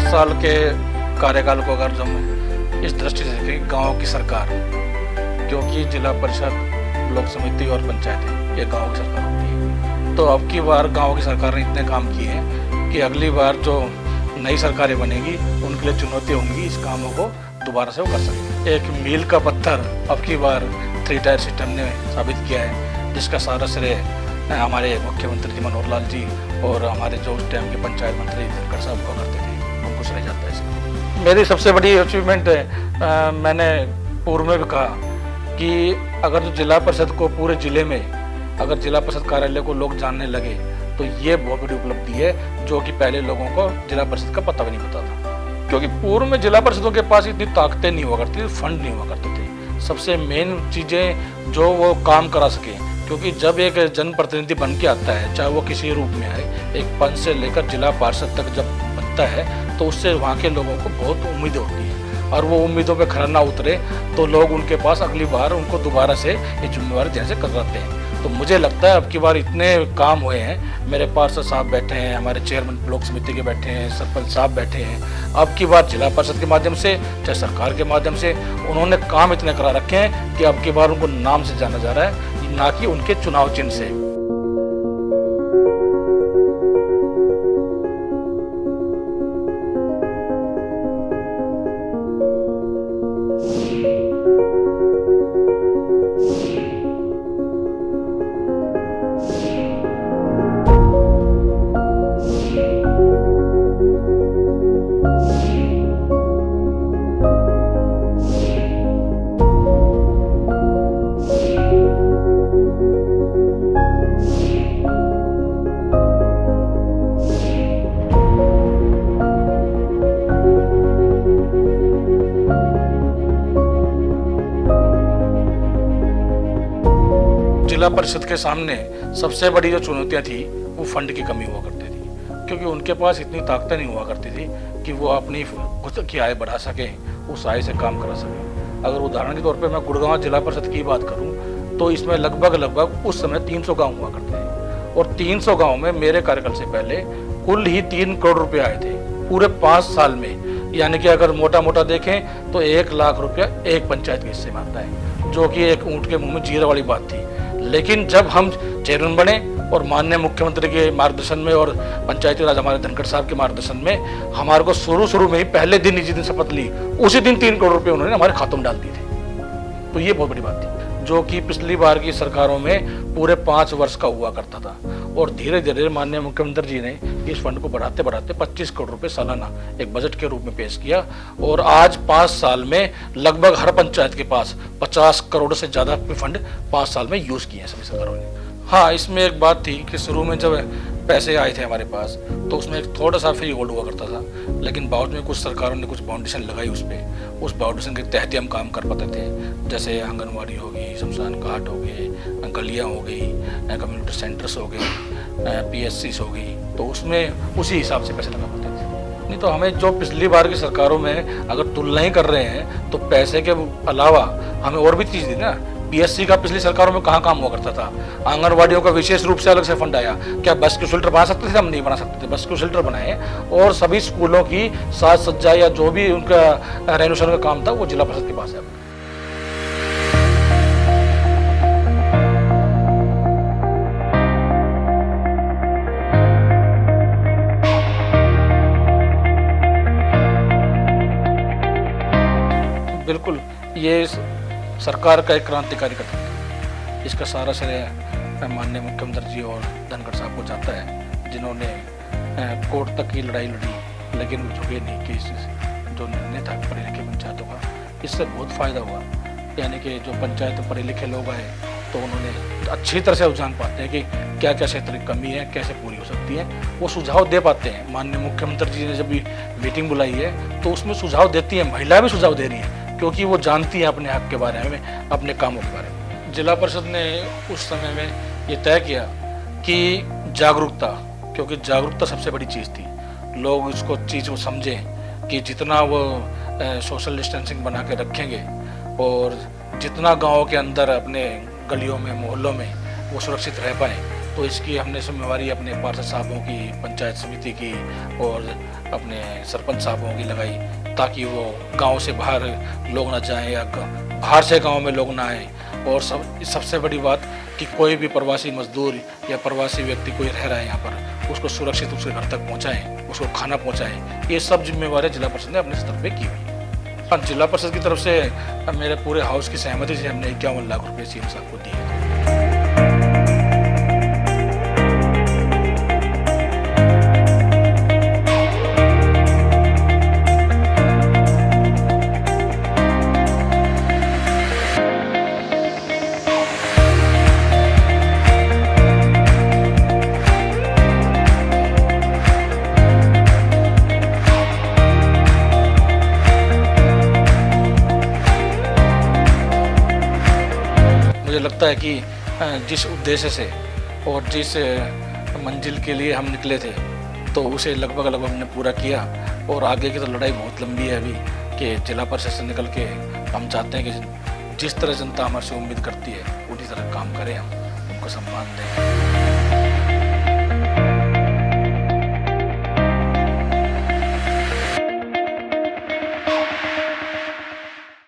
साल के कार्यकाल को अगर हम इस दृष्टि से देखें, गांव की सरकार, क्योंकि जिला परिषद, ब्लॉक समिति और पंचायतें ये गांव की सरकार होती है, तो अब की बार गांव की सरकार ने इतने काम किए हैं कि अगली बार जो नई सरकारें बनेगी उनके लिए चुनौती होंगी इस कामों को दोबारा से वो कर सकें। एक मील का पत्थर अब की बार 3 टायर सिस्टम ने साबित किया है, जिसका सारा श्रेय हमारे मुख्यमंत्री जी मनोहर लाल जी और हमारे जो उस टाइम के पंचायत मंत्री धनखड़ साहब हुआ करते थे, उनको श्रेय जाता है इसका। मेरी सबसे बड़ी अचीवमेंट है, मैंने पूर्व में भी कहा कि अगर जो जिला परिषद को पूरे जिले में अगर जिला परिषद कार्यालय को लोग जानने लगे तो ये बहुत बड़ी उपलब्धि है, जो कि पहले लोगों को जिला परिषद का पता भी नहीं पता था, क्योंकि पूर्व में जिला परिषदों के पास इतनी ताकतें नहीं हुआ करती थी, फंड नहीं हुआ करते थे। सबसे मेन चीज़ें जो वो काम करा सके, क्योंकि जब एक जनप्रतिनिधि बन के आता है, चाहे वो किसी रूप में आए, एक पंच से लेकर जिला पार्षद तक जब बनता है तो उससे वहाँ के लोगों को बहुत उम्मीद होती है, और वो उम्मीदों पे खरा ना उतरे तो लोग उनके पास अगली बार उनको दोबारा से ये जिम्मेवारी देने से कतराते हैं। तो मुझे लगता है अब की बार इतने काम हुए हैं, मेरे पार्षद साहब बैठे हैं, हमारे चेयरमैन ब्लॉक समिति के बैठे हैं, सरपंच साहब बैठे हैं, अब की बार जिला परिषद के माध्यम से चाहे सरकार के माध्यम से उन्होंने काम इतने करा रखे हैं कि अब की बार उनको नाम से जाना जा रहा है, ना कि उनके चुनाव चिन्ह से। जिला परिषद के सामने सबसे बड़ी जो चुनौतियां थी वो फंड की कमी हुआ करती थी, क्योंकि उनके पास इतनी ताकतें नहीं हुआ करती थी कि वो अपनी खुद की आय बढ़ा सकें, उस आय से काम करा सकें। अगर उदाहरण के तौर पे मैं गुड़गांव जिला परिषद की बात करूं तो इसमें लगभग उस समय 300 गाँव हुआ करते थे, और 300 गाँव में मेरे कार्यकाल से पहले कुल ही 3 करोड़ रुपये आए थे पूरे 5 साल में। यानी कि अगर मोटा मोटा देखें तो 1 लाख रुपया एक पंचायत के हिस्से में आता है, जो कि एक ऊँट के मुँह में जीरा वाली बात थी। लेकिन जब हम चेयरमैन बने और माननीय मुख्यमंत्री के मार्गदर्शन में और पंचायती राज हमारे धनखड़ साहब के मार्गदर्शन में हमारे को शुरू में ही पहले दिन जिस दिन शपथ ली उसी दिन 3 करोड़ रुपए उन्होंने हमारे खातों में डाल दिए थे। तो ये बहुत बड़ी बात थी, जो कि पिछली बार की सरकारों में पूरे 5 वर्ष का हुआ करता था, और धीरे धीरे माननीय मुख्यमंत्री जी ने इस फंड को बढ़ाते 25 करोड़ रुपए सालाना एक बजट के रूप में पेश किया, और आज 5 साल में लगभग हर पंचायत के पास 50 करोड़ से ज़्यादा फंड 5 साल में यूज़ किए हैं सभी सरकारों ने। हाँ, इसमें एक बात थी कि शुरू में जब पैसे आए थे हमारे पास तो उसमें एक थोड़ा सा फ्री होल्ड हुआ करता था, लेकिन बाद में कुछ सरकारों ने कुछ बाउंडेशन लगाई उस बाउंडेशन के तहत ही हम काम कर पाते थे। जैसे आंगनवाड़ी हो गई, शमशान घाट हो गए, गलियाँ हो गई, कम्युनिटी सेंटर्स हो गए, PSCs हो गई, तो उसमें उसी हिसाब से पैसे लगा पाते थे। नहीं तो हमें जो पिछली बार की सरकारों में अगर तुलना ही कर रहे हैं तो पैसे के अलावा हमें और भी चीज़ दी ना। PSC का पिछली सरकारों में कहाँ काम हुआ करता था, आंगनवाड़ियों का विशेष रूप से अलग से फंड आया। क्या बस के शेल्टर बना सकते थे? हम नहीं बना सकते थे, बस के शेल्टर बनाए, और सभी स्कूलों की साज सज्जा या जो भी उनका रेनोवेशन का काम था वो जिला परिषद के पास है। बिल्कुल, ये सरकार का एक क्रांतिकारी कदम था। इसका सारा श्रेय माननीय मुख्यमंत्री जी और धनखड़ साहब को जाता है, जिन्होंने कोर्ट तक की लड़ाई लड़ी, लेकिन वो झुके नहीं कि जो निर्णय था पढ़े लिखे पंचायतों का, इससे बहुत फ़ायदा हुआ। यानी कि जो पंचायत पढ़े लिखे लोग आए तो उन्होंने अच्छी तरह से जान पाते हैं कि क्या क्या क्षेत्र की कमी है, कैसे पूरी हो सकती है, वो सुझाव दे पाते हैं। माननीय मुख्यमंत्री जी ने जब भी मीटिंग बुलाई है तो उसमें सुझाव देती है, महिला भी सुझाव दे रही है, क्योंकि वो जानती है अपने हक के बारे में, अपने कामों के बारे में। जिला परिषद ने उस समय में ये तय किया कि जागरूकता, क्योंकि जागरूकता सबसे बड़ी चीज़ थी। लोग इसको चीज़ को समझें कि जितना वो सोशल डिस्टेंसिंग बना के रखेंगे और जितना गाँव के अंदर अपने गलियों में मोहल्लों में वो सुरक्षित रह पाएँ, तो इसकी हमने जिम्मेवारी अपने पार्षद साहबों की, पंचायत समिति की और अपने सरपंच साहबों की लगाई, ताकि वो गांव से बाहर लोग ना जाएं या बाहर से गांव में लोग ना आएं। और सबसे बड़ी बात कि कोई भी प्रवासी मजदूर या प्रवासी व्यक्ति कोई रह रहा है यहाँ पर, उसको सुरक्षित उसके घर तक पहुँचाएँ, उसको खाना पहुँचाएँ। ये सब जिम्मेवारी जिला परिषद ने अपने स्तर पर की हुई है। हाँ, जिला परिषद की तरफ से मेरे पूरे हाउस की सहमति से हमने 51 लाख रुपये सीएम साहब को दिए। मुझे लगता है कि जिस उद्देश्य से और जिस मंजिल के लिए हम निकले थे, तो उसे लगभग हमने पूरा किया। और आगे की तो लड़ाई बहुत लंबी है अभी, कि जिला परिषद से निकल के हम चाहते हैं कि जिस तरह जनता हमारे से उम्मीद करती है उसी तरह काम करें, हम उनको सम्मान दें।